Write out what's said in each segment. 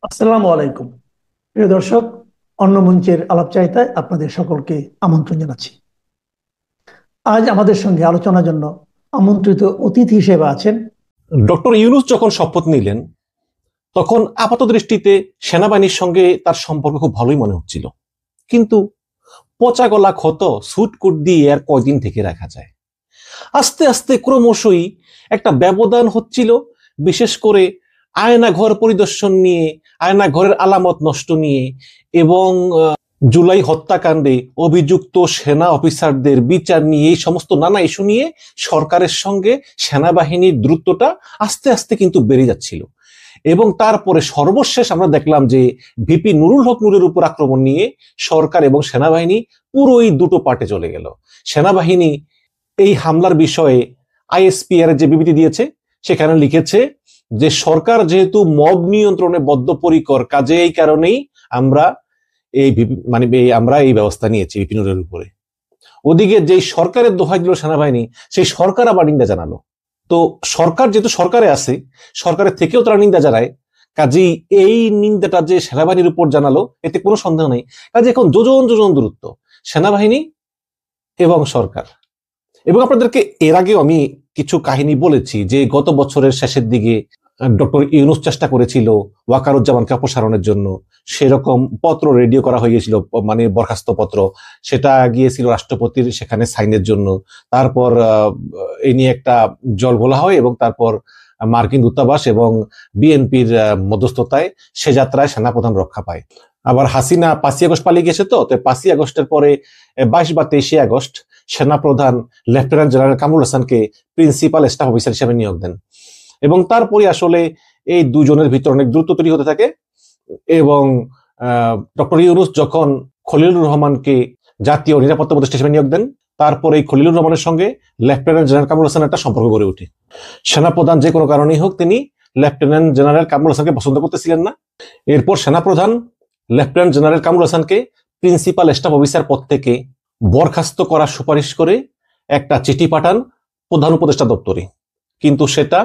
আসসালামু আলাইকুম। প্রিয় দর্শক, অন্য মঞ্চের আলাপচারিতায় আপনাদের সকলকে আমন্ত্রণ জানাচ্ছি। আজ আমাদের সঙ্গে আলোচনার জন্য আমন্ত্রিত অতিথি হিসেবে আছেন ডক্টর ইউনূস যখন শপথ নিলেন তখন আপাতদৃষ্টিতে সেনাবাহিনীর সঙ্গে তার সম্পর্ক খুব ভালোই মনে হচ্ছিল, কিন্তু পচা গলা ক্ষত সুটকুট দিয়ে আর কয়দিন থেকে রাখা যায়। আস্তে আস্তে ক্রমশই একটা ব্যবধান হচ্ছিল, বিশেষ করে আয়না ঘর পরিদর্শন নিয়ে, আয়না ঘরের আলামত নষ্ট নিয়ে এবং জুলাই হত্যাকাণ্ডে অভিযুক্ত সেনা অফিসারদের বিচার নিয়ে এই সমস্ত নানা ইস্যু নিয়ে সরকারের সঙ্গে সেনাবাহিনীর দূরত্বটা আস্তে আস্তে কিন্তু বেড়ে যাচ্ছিল। এবং তারপরে সর্বশেষ আমরা দেখলাম যে ভিপি নুরুল হক নূরের উপর আক্রমণ নিয়ে সরকার এবং সেনাবাহিনী পুরোই দুটো পার্টে চলে গেল। সেনাবাহিনী এই হামলার বিষয়ে আইএসপিআর যে বিবৃতি দিয়েছে সেখানে লিখেছে যে সরকার যেহেতু মব নিয়ন্ত্রণে বদ্ধপরিকর, কাজে এই কারণেই আমরা আমরা এই ব্যবস্থা নিয়েছি ভিপি নুরের উপরে। ওদিকে যেই সরকারের দোহাই দিল সেনাবাহিনী, সেই সরকার আবার নিন্দা জানালো। তো সরকার যেহেতু সরকারে আছে, সরকারের থেকেও তারা নিন্দা জানায়, কাজেই এই নিন্দাটা যে সেনাবাহিনীর উপর জানালো এতে কোনো সন্দেহ নেই। কাজে এখন যোজন যোজন দূরত্ব সেনাবাহিনী এবং সরকার। এবং আপনাদেরকে এর আগেও আমি কিছু কাহিনী বলেছি যে গত বছরের শেষের দিকে ডক্টর ইউনূস চেষ্টা করেছিল ওয়াকারুজ্জামানকে অপসারণের জন্য, সেরকম পত্র রেডিও করা হয়ে গেছিল, মানে বরখাস্ত পত্র, সেটা গিয়েছিল রাষ্ট্রপতির সেখানে সাইনের জন্য। তারপর এই নিয়ে একটা জলঘোলা হয় এবং তারপর মার্কিন দূতাবাস এবং বিএনপির মধ্যস্থতায় সে যাত্রায় সেনাপ্রধান রক্ষা পায়। আবার হাসিনা 5ই আগস্ট পালিয়ে গেছে, তো 5ই আগস্টের পরে 22 বা 23 আগস্ট সেনাপ্রধান লেফটেন্যান্ট জেনারেল কামরুল হাসানকে প্রিন্সিপাল স্টাফ অফিসার হিসেবে নিয়োগ দেন। এবং তারপরে আসলে এই দুজনের ভিতর অনেক দূরত্ব তৈরি হতে থাকে। এবং ডক্টর ইউনূস যখন খলিলুর রহমানকে জাতীয় নিরাপত্তা উপদেষ্টা হিসেবে নিয়োগ দেন, তারপরে এই খলিলুর রহমানের সঙ্গে লেফটেন্যান্ট জেনারেল কামরুল হাসান একটা সম্পর্ক গড়ে ওঠে। সেনাপ্রধান যে কোনো কারণেই হোক তিনি লেফটেন্যান্ট জেনারেল কামরুল হাসানকে পছন্দ করতেছিলেন না। এরপর সেনাপ্রধান লেফটেন্যান্ট জেনারেল কামরুল হাসানকে প্রিন্সিপাল স্টাফ অফিসার পদ থেকে বরখাস্ত করার সুপারিশ করে একটা চিঠি পাঠান প্রধান উপদেষ্টা দপ্তরে, কিন্তু সেটা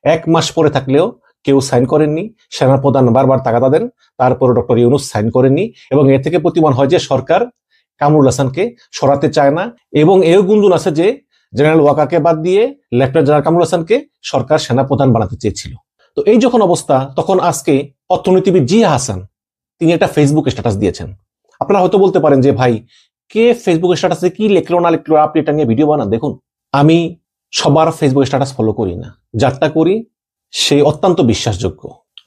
1 মাস পরে থাকলেও কেউ সাইন করেননি। সেনাপ্রধান বারবার তাগাদা দেন, তারপরে ডক্টর ইউনূস সাইন করেননি। এবং এ থেকে প্রতীয়মান হয় যে সরকার কামরুল হাসানকে সরাতে চায় না। এবং এও গুঞ্জন আছে যে জেনারেল ওয়াকারকে বাদ দিয়ে লেফটেন্যান্ট জেনারেল কামরুল হাসানকে সরকার সেনাপ্রধান বানাতে চেয়েছিল। তো এই যখন অবস্থা, তখন আজকে অর্থনীতিবিদ জিয়া হাসান তিনি একটা ফেসবুক স্ট্যাটাস দিয়েছেন। আপনারা হয়তো বলতে পারেন যে ভাই, কে ফেসবুক স্ট্যাটাসে কি লিখলো না লিখলো আপনি এটা নিয়ে ভিডিও বানান। দেখুন, আমি সবার ফেসবুক স্ট্যাটাস ফলো করি না, যারটা করি সেই অত্যন্ত বিশ্বাসযোগ্য।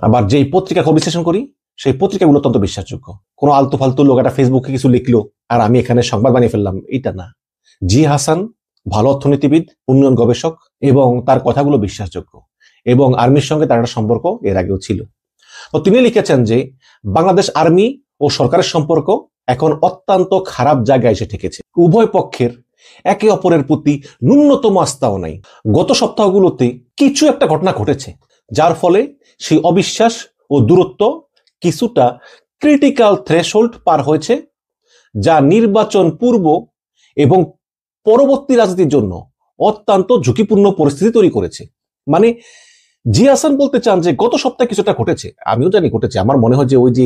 আবার যেই পত্রিকা বিশ্লেষণ করি সেই পত্রিকাগুলো অত্যন্ত বিশ্বাসযোগ্য। কোনো আলতু ফালতু লোক একটা ফেসবুকে কিছু লিখলো আর আমি এখানে সংবাদ বানিয়ে ফেললাম, এটা না। জি হাসান ভালো অর্থনীতিবিদ, উন্নয়ন গবেষক, এবং তার কথাগুলো বিশ্বাসযোগ্য। এবং আর্মির সঙ্গে তার একটা সম্পর্ক এর আগেও ছিল। তো তিনি লিখেছেন যে বাংলাদেশ আর্মি ও সরকারের সম্পর্ক এখন অত্যন্ত খারাপ জায়গায় এসে ঠেকেছে। উভয় পক্ষের একে অপরের প্রতি ন্যূনতম আস্থাও নাই। গত সপ্তাহগুলোতে কিছু একটা ঘটনা ঘটেছে যার ফলে সেই অবিশ্বাস ও দূরত্ব কিছুটা ক্রিটিক্যাল থ্রেশহোল্ড পার হয়েছে, যা নির্বাচন পূর্ব এবং পরবর্তী রাজনীতির জন্য অত্যন্ত ঝুঁকিপূর্ণ পরিস্থিতি তৈরি করেছে। মানে জি হাসান বলতে চান যে গত সপ্তাহে কিছুটা ঘটেছে, আমিও জানি ঘটেছে। আমার মনে হয় যে ওই যে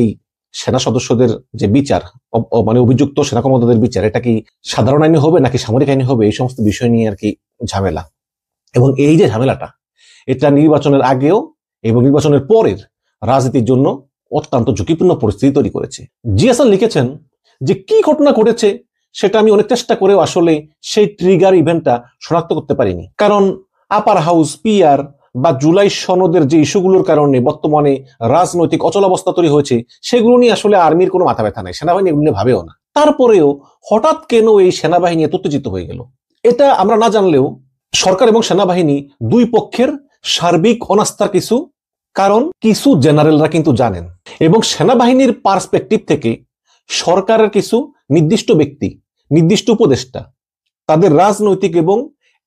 সেনা সদস্যদের যে বিচার, মানে অভিযুক্ত সেনা কর্মকর্তাদের বিচার, এটা কি সাধারণ আইনে হবে নাকি সামরিক আইনে হবে, এই সমস্ত বিষয় নিয়ে আর কি ঝামেলা। এবং এই যে ঝামেলাটা, এটা নির্বাচনের আগেও এবং নির্বাচনের পরের রাজনীতির জন্য অত্যন্ত ঝুঁকিপূর্ণ পরিস্থিতি তৈরি করেছে। জি হাসান লিখেছেন যে কি ঘটনা ঘটেছে সেটা আমি অনেক চেষ্টা করেও আসলে সেই ট্রিগার ইভেন্টটা শনাক্ত করতে পারিনি। কারণ আপার হাউস, পিআর বা জুলাই সনদের যে ইস্যুগুলোর কারণে বর্তমানে রাজনৈতিক অচলাবস্থা তৈরি হয়েছে, সেগুলো নিয়ে আসলে আর্মির কোনো মাথা ব্যথা নাই, সেনাবাহিনী এগুলো ভাবেও না। তারপরেও হঠাৎ কেন এই সেনাবাহিনী এত উত্তেজিত হয়ে গেল, এটা আমরা না জানলেও সরকার এবং সেনাবাহিনী দুই পক্ষের সার্বিক অনাস্থার কিছু কারণ কিছু জেনারেলরা কিন্তু জানেন। এবং সেনাবাহিনীর পার্সপেক্টিভ থেকে সরকারের কিছু নির্দিষ্ট ব্যক্তি, নির্দিষ্ট উপদেষ্টা, তাদের রাজনৈতিক এবং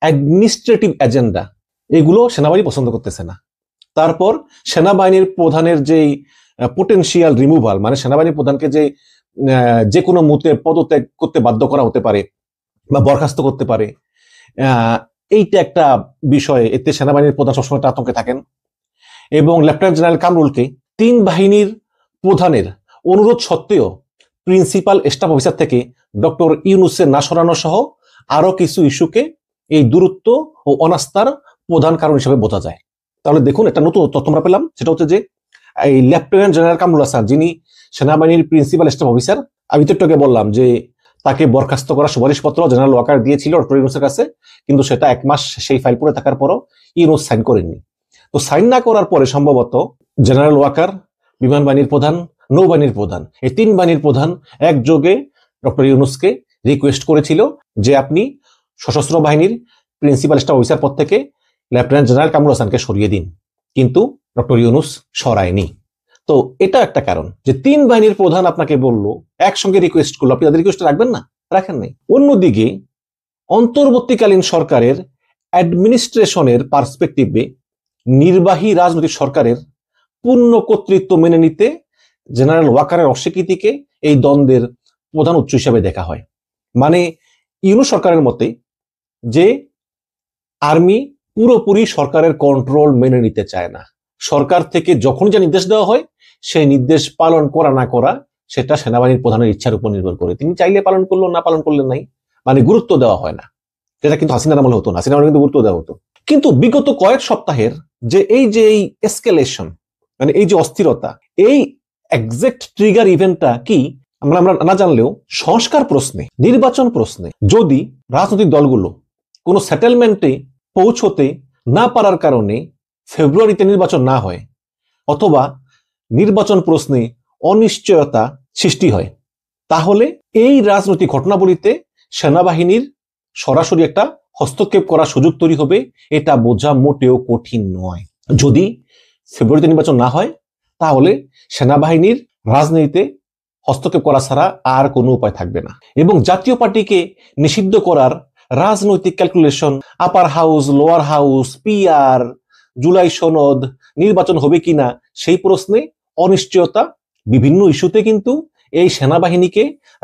অ্যাডমিনিস্ট্রেটিভ এজেন্ডা, এগুলো সেনাবাহিনী পছন্দ করতেছে না। তারপর সেনাবাহিনীর প্রধানের যেই পোটেনশিয়াল রিমুভাল, মানে সেনাবাহিনীর প্রধানকে যে কোনো মুহূর্তে পদত্যাগ করতে বাধ্য করা হতে পারে বা বরখাস্ত করতে পারে, এইটা একটা বিষয়। এতে সেনাবাহিনীর প্রধান সবসময় আতঙ্কে থাকেন। এবং লেফটেন্যান্ট জেনারেল কামরুলকে তিন বাহিনীর প্রধানের অনুরোধ সত্ত্বেও প্রিন্সিপাল স্টাফ অফিসার থেকে ডক্টর ইউনূসের না সরানো সহ আরো কিছু ইস্যুকে এই দূরত্ব ও অনাস্থার প্রধান কারণ হিসেবে বোঝা যায়। তাহলে দেখুন, একটা নতুন তথ্য আমরা পেলাম, সেটা হচ্ছে যে এই লেফটেন্যান্ট জেনারেল কামরুল হাসান, যিনি সেনাবাহিনীর প্রিন্সিপাল স্টাফ অফিসার, আমি তো একটু বললাম যে তাকে বরখাস্ত করার সুপারিশপত্র জেনারেল ওয়াকার দিয়েছিল ডক্টর ইউনূসের কাছে, কিন্তু সেটা 1 মাস সেই ফাইল পড়ে থাকার পরও ইউনূস সাইন করেননি। তো সাইন না করার পরে সম্ভবত জেনারেল ওয়াকার, বিমান বাহিনীর প্রধান, নৌবাহিনীর প্রধান, এই 3 বাহিনীর প্রধান একযোগে ডক্টর ইউনূসকে রিকোয়েস্ট করেছিল যে আপনি সশস্ত্র বাহিনীর প্রিন্সিপাল স্টাফ অফিসার পদ থেকে লেফটেন্যান্ট জেনারেল কামরুল হাসানকে সরিয়ে দিন, কিন্তু ডক্টর ইউনূস সরায়নি। তো এটা একটা কারণ যে 3 বাহিনীর প্রধান আপনাকে বললো, একসঙ্গে রিকোয়েস্ট করলো, আপনি তাদের রিকোয়েস্ট রাখবেন না? রাখেন নাই। অন্যদিকে অন্তর্বর্তীকালীন সরকারের অ্যাডমিনিস্ট্রেশনের পার্সপেক্টিভে নির্বাহী রাজনৈতিক সরকারের পূর্ণ কর্তৃত্ব মেনে নিতে জেনারেল ওয়াকারের অস্বীকৃতিকে এই দ্বন্দ্বের প্রধান উৎস হিসেবে দেখা হয়। মানে ইউনূস সরকারের মতে যে আর্মি পুরোপুরি সরকারের কন্ট্রোল মেনে নিতে চায় না, সরকার থেকে যখন যা নির্দেশ দেওয়া হয় সেই নির্দেশ পালন করা না করা সেটা সেনাবাহিনীর প্রধানের ইচ্ছার উপর নির্ভর করে, তিনি চাইলে পালন করলো, না পালন করলেন নাই, মানে গুরুত্ব দেওয়া হয় না। যেটা কিন্তু হাসিনার আমলে হতো না, হাসিনার আমলে কিন্তু গুরুত্ব দেওয়া হতো। কিন্তু বিগত কয়েক সপ্তাহের যে এই এসকেলেশন, মানে এই যে অস্থিরতা, এই এক্সাক্ট ট্রিগার ইভেন্টটা কি আমরা না জানলেও সংস্কার প্রশ্নে, নির্বাচন প্রশ্নে যদি রাজনৈতিক দলগুলো কোনো সেটেলমেন্টে পৌঁছতে না পারার কারণে ফেব্রুয়ারিতে নির্বাচন না হয়, অথবা নির্বাচন প্রশ্নে অনিশ্চয়তা সৃষ্টি হয়, তাহলে এই রাজনৈতিক ঘটনাবলীতে সেনাবাহিনীর সরাসরি একটা হস্তক্ষেপ করার সুযোগ তৈরি হবে, এটা বোঝা মোটেও কঠিন নয়। যদি ফেব্রুয়ারিতে নির্বাচন না হয় তাহলে সেনাবাহিনীর রাজনীতিতে হস্তক্ষেপ করা ছাড়া আর কোনো উপায় থাকবে না। এবং জাতীয় পার্টিকে নিষিদ্ধ করার রাজনৈতিক ক্যালকুলেশন, আপার house, lower house, PR, July সনদ, নির্বাচন হবে কিনা সেই প্রশ্নে অনিশ্চয়তা বিভিন্ন ইস্যুতে কিন্তু এই সেনাবাহিনীকে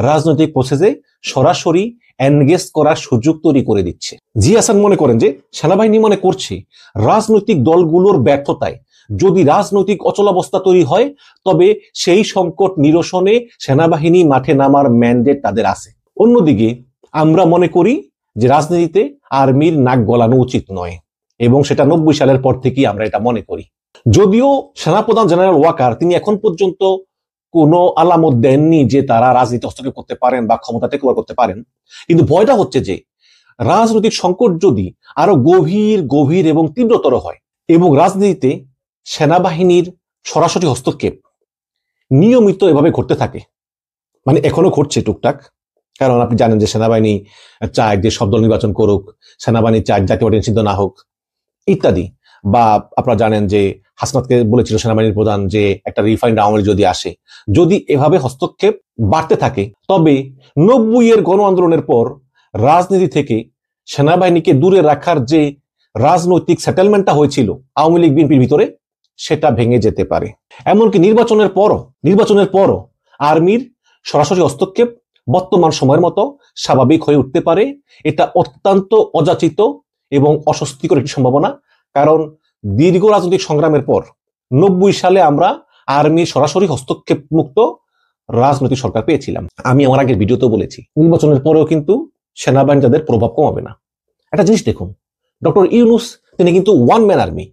রাজনৈতিক প্রসেসে সরাসরি এনগেজ করার সুযোগ তৈরি করে দিচ্ছে। জি হাসান মনে করেন যে সেনাবাহিনী মনে করছে রাজনৈতিক দলগুলোর ব্যর্থতায় যদি রাজনৈতিক অচলাবস্থা তৈরি হয় তবে সেই সংকট নিরসনে সেনাবাহিনী মাঠে নামার ম্যান্ডেট তাদের আছে। অন্যদিকে আমরা মনে করি যে রাজনীতিতে আর্মির নাক গলানো উচিত নয়, এবং সেটা 90 সালের পর থেকেই আমরা এটা মনে করি। যদিও সেনাপ্রধান জেনারেল ওয়াকার তিনি এখন পর্যন্ত কোনো আলামত দেননি যে তারা রাজনীতি হস্তক্ষেপ করতে পারেন বা ক্ষমতা টেক ওভার করতে পারেন, কিন্তু ভয়টা হচ্ছে যে রাজনৈতিক সংকট যদি আরো গভীর এবং তীব্রতর হয় এবং রাজনীতিতে সেনাবাহিনীর সরাসরি হস্তক্ষেপ নিয়মিত এভাবে ঘটতে থাকে, মানে এখনো ঘটছে টুকটাক, কারণ আপনি জানেন যে সেনাবাহিনী চায় যে সব দল নির্বাচন করুক, সেনাবাহিনী চায় জাতীয় পার্টি নিষিদ্ধ না হোক ইত্যাদি, বা আপনারা জানেন যে হাসনাতকে বলেছিল সেনাবাহিনীর প্রধান যে একটা রিফাইন্ড আওয়ামী লীগ যদি আসে, যদি এভাবে হস্তক্ষেপ বাড়তে থাকে তবে 90-এর গণ আন্দোলনের পর রাজনীতি থেকে সেনাবাহিনীকে দূরে রাখার যে রাজনৈতিক সেটেলমেন্টটা হয়েছিল আওয়ামী লীগ বিএনপির ভিতরে সেটা ভেঙে যেতে পারে। এমনকি নির্বাচনের পরও আর্মির সরাসরি হস্তক্ষেপ বর্তমান সময়ের মতো স্বাভাবিক হয়ে উঠতে পারে। এটা অত্যন্ত অযাচিত এবং অস্বস্তিকর একটি সম্ভাবনা, কারণ দীর্ঘ রাজনৈতিক সংগ্রামের পর 90 সালে আমরা আর্মির সরাসরি হস্তক্ষেপ মুক্ত রাজনৈতিক সরকার পেয়েছিলাম। আমি আমার আগের ভিডিওতেও বলেছি নির্বাচনের পরেও কিন্তু সেনাবাহিনী তাদের প্রভাব কমাবে না। একটা জিনিস দেখুন, ডক্টর ইউনূস তিনি কিন্তু ওয়ান ম্যান আর্মি,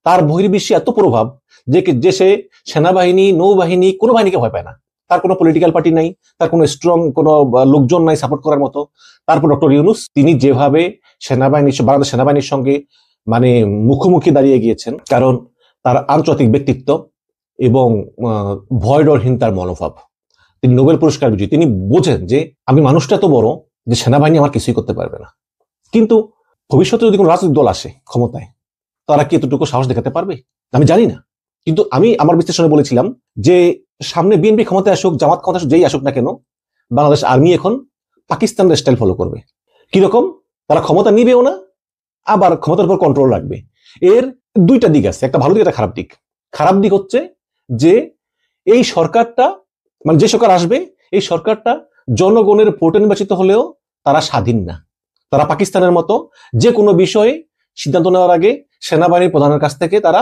তার বহির্বিশ্বে এত প্রভাব যে সে সেনাবাহিনী, নৌবাহিনী, কোনো বাহিনীকে ভয় পায় না, তার কোনো পলিটিক্যাল পার্টি নাই, তার কোনো স্ট্রং কোনো লোকজন নাই সাপোর্ট করার মতো। তারপর ডক্টর ইউনূস তিনি যেভাবে বাংলাদেশ সেনাবাহিনীর সঙ্গে মানে মুখোমুখি দাঁড়িয়ে গিয়েছেন, কারণ তার আন্তর্জাতিক ব্যক্তিত্ব এবং ভয় ডরহীন তার মনোভাব, তিনি নোবেল পুরস্কার বিজয়ী, তিনি বোঝেন যে আমি মানুষটা এত বড় যে সেনাবাহিনী আমার কিছুই করতে পারবে না। কিন্তু ভবিষ্যতে যদি কোনো রাজনৈতিক দল আসে ক্ষমতায়, তারা কি এতটুকু সাহস দেখাতে পারবে আমি জানি না, কিন্তু আমি আমার বিশ্লেষণে বলেছিলাম যে সামনে বিএনপি ক্ষমতায় আসুক, জামাত ক্ষমতায় আসুক, যেই আসুক না কেন, বাংলাদেশ আর্মি এখন পাকিস্তানের স্টাইল ফলো করবে। কিরকম? তারা ক্ষমতা নিবেও না, আবার ক্ষমতার উপর কন্ট্রোল রাখবে। এর দুইটা দিক আছে, একটা ভালো দিক, একটা খারাপ দিক। খারাপ দিক হচ্ছে যে এই সরকারটা, মানে যে সরকার আসবে, এই সরকারটা জনগণের ভোটে নির্বাচিত হলেও তারা স্বাধীন না। তারা পাকিস্তানের মতো যে কোনো বিষয়ে সিদ্ধান্ত নেওয়ার আগে সেনাবাহিনীর প্রধানের কাছ থেকে তারা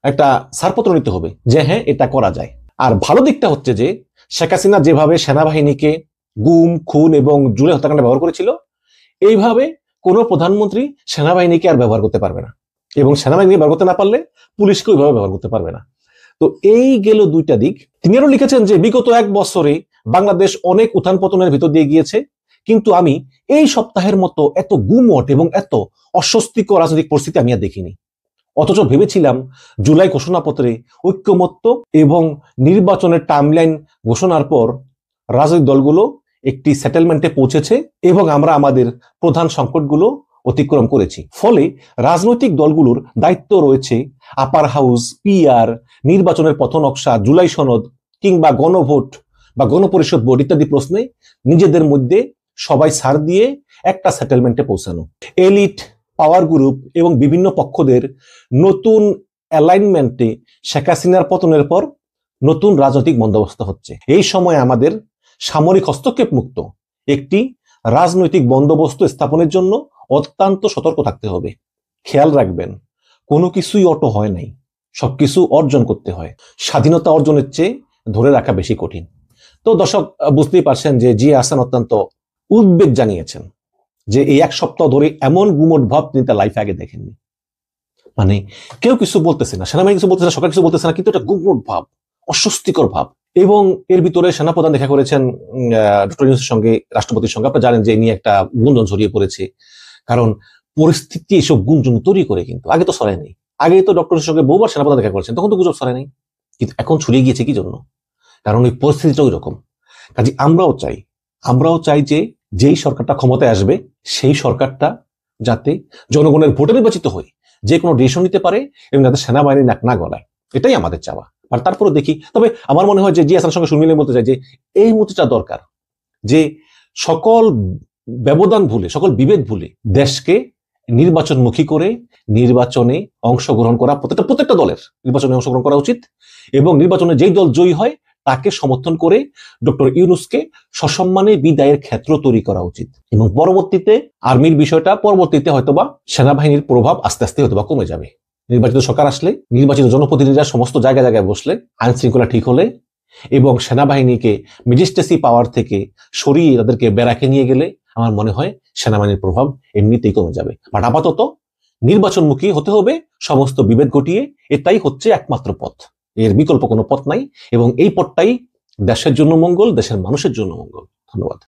একটা ছাড়পত্র নিতে হবে যে হ্যাঁ এটা করা যায়। আর ভালো দিকটা হচ্ছে যে শেখ হাসিনা যেভাবে সেনাবাহিনীকে গুম, খুন এবং জুলাই হত্যাকাণ্ডে ব্যবহার করেছিল, এইভাবে কোনো প্রধানমন্ত্রী সেনাবাহিনীকে আর ব্যবহার করতে পারবে না, এবং সেনাবাহিনী ব্যবহার করতে না পারলে পুলিশকে ওইভাবে ব্যবহার করতে পারবে না। তো এই গেল দুইটা দিক। তিনি আরো লিখেছেন যে বিগত 1 বছরে বাংলাদেশ অনেক উত্থান পতনের ভিতর দিয়ে গিয়েছে, কিন্তু আমি এই সপ্তাহের মতো এত গুমট এবং এত অস্বস্তিকর রাজনৈতিক পরিস্থিতি আমি আর দেখিনি। অথচ ভেবেছিলাম জুলাই ঘোষণাপত্রে ঐক্যমত্য এবং নির্বাচনের টাইমলাইন ঘোষণার পর রাজনৈতিক দলগুলো একটি সেটেলমেন্টে পৌঁছেছে এবং আমরা আমাদের প্রধান সংকটগুলো অতিক্রম করেছি। ফলে রাজনৈতিক দলগুলোর দায়িত্ব রয়েছে আপার হাউস, পিআর, নির্বাচনের পথ নকশা, জুলাই সনদ কিংবা গণভোট বা গণপরিষদ বোর্ড ইত্যাদি প্রশ্নে নিজেদের মধ্যে সবাই ছাড় দিয়ে একটা সেটেলমেন্টে পৌঁছানো। এলিট, পাওয়ার গ্রুপ এবং বিভিন্ন পক্ষদের নতুন অ্যালাইনমেন্টে শেখ হাসিনার পতনের পর নতুন রাজনৈতিক বন্দোবস্ত হচ্ছে। এই সময় আমাদের সামরিক হস্তক্ষেপ মুক্ত একটি রাজনৈতিক বন্দোবস্ত স্থাপনের জন্য অত্যন্ত সতর্ক থাকতে হবে। খেয়াল রাখবেন, কোনো কিছুই অটো হয় নাই, সবকিছু অর্জন করতে হয়। স্বাধীনতা অর্জনের চেয়ে ধরে রাখা বেশি কঠিন। তো দর্শক, বুঝতেই পারছেন যে জিয়া হাসান অত্যন্ত উদ্বেগ জানিয়েছেন যে এই 1 সপ্তাহ ধরে এমন গুমট ভাব তিনি তার লাইফে আগে দেখেননি। মানে কেউ কিছু বলতেছে না, সেনাবাহিনী কিছু বলতেছে না, সরকার কিছু বলতেছে না, কিন্তু এটা গুমট ভাব, অস্বস্তিকর ভাব। এবং এর ভিতরে সেনাপ্রধান দেখা করেছেন ডক্টর ইউনূসের সঙ্গে, রাষ্ট্রপতির সঙ্গে। আপনারা জানেন যে নিয়ে একটা গুঞ্জন ছড়িয়ে পড়েছে, কারণ পরিস্থিতি এসব গুঞ্জন তৈরি করে। কিন্তু আগে তো ছড়ায় নেই, আগে তো ডক্টরের সঙ্গে বহুবার সেনাপ্রধান দেখা করেছেন, তখন তো গুজব ছড়ায় নেই, কিন্তু এখন ছড়িয়ে গিয়েছে কি জন্য? কারণ ওই পরিস্থিতিটা ওই রকম। কাজে আমরাও চাই যে যেই সরকারটা ক্ষমতায় আসবে সেই সরকারটা যাতে জনগণের ভোটে নির্বাচিত হয়, যে কোনো ডিসিশন নিতে পারে এবং যাতে সেনাবাহিনী নাক না গলায়, এটাই আমাদের চাওয়া। আর তারপরে দেখি। তবে আমার মনে হয় যে জিয়া হাসানের সঙ্গে সুমিলে বলতে চাই যে এই মুহূর্তটা দরকার যে সকল ব্যবধান ভুলে, সকল বিভেদ ভুলে দেশকে নির্বাচনমুখী করে নির্বাচনে অংশগ্রহণ করা প্রত্যেকটা দলের নির্বাচনে অংশগ্রহণ করা উচিত, এবং নির্বাচনে যেই দল জয়ী হয় তাকে সমর্থন করে ডক্টর ইউনূসকে সসম্মানে বিদায়ের ক্ষেত্র তৈরি করা উচিত। এবং পরবর্তীতে আর্মির বিষয়টা পরবর্তীতে হয়তোবা সেনাবাহিনীর প্রভাব আস্তে আস্তে হয়তোবা কমে যাবে। নির্বাচিত সরকার আসলে, নির্বাচিত জনপ্রতিনিধিরা সমস্ত জায়গায় জায়গায় বসলে, আইন শৃঙ্খলা ঠিক হলে এবং সেনাবাহিনীকে ম্যাজিস্ট্রেসি পাওয়ার থেকে সরিয়ে তাদেরকে ব্যারাকে নিয়ে গেলে আমার মনে হয় সেনাবাহিনীর প্রভাব এমনিতেই কমে যাবে। বাট আপাতত নির্বাচনমুখী হতে হবে সমস্ত বিভেদ ঘটিয়ে। এটাই হচ্ছে একমাত্র পথ, এর বিকল্প কোনো পথ নাই, এবং এই পথটাই দেশের জন্য মঙ্গল, দেশের মানুষের জন্য মঙ্গল। ধন্যবাদ।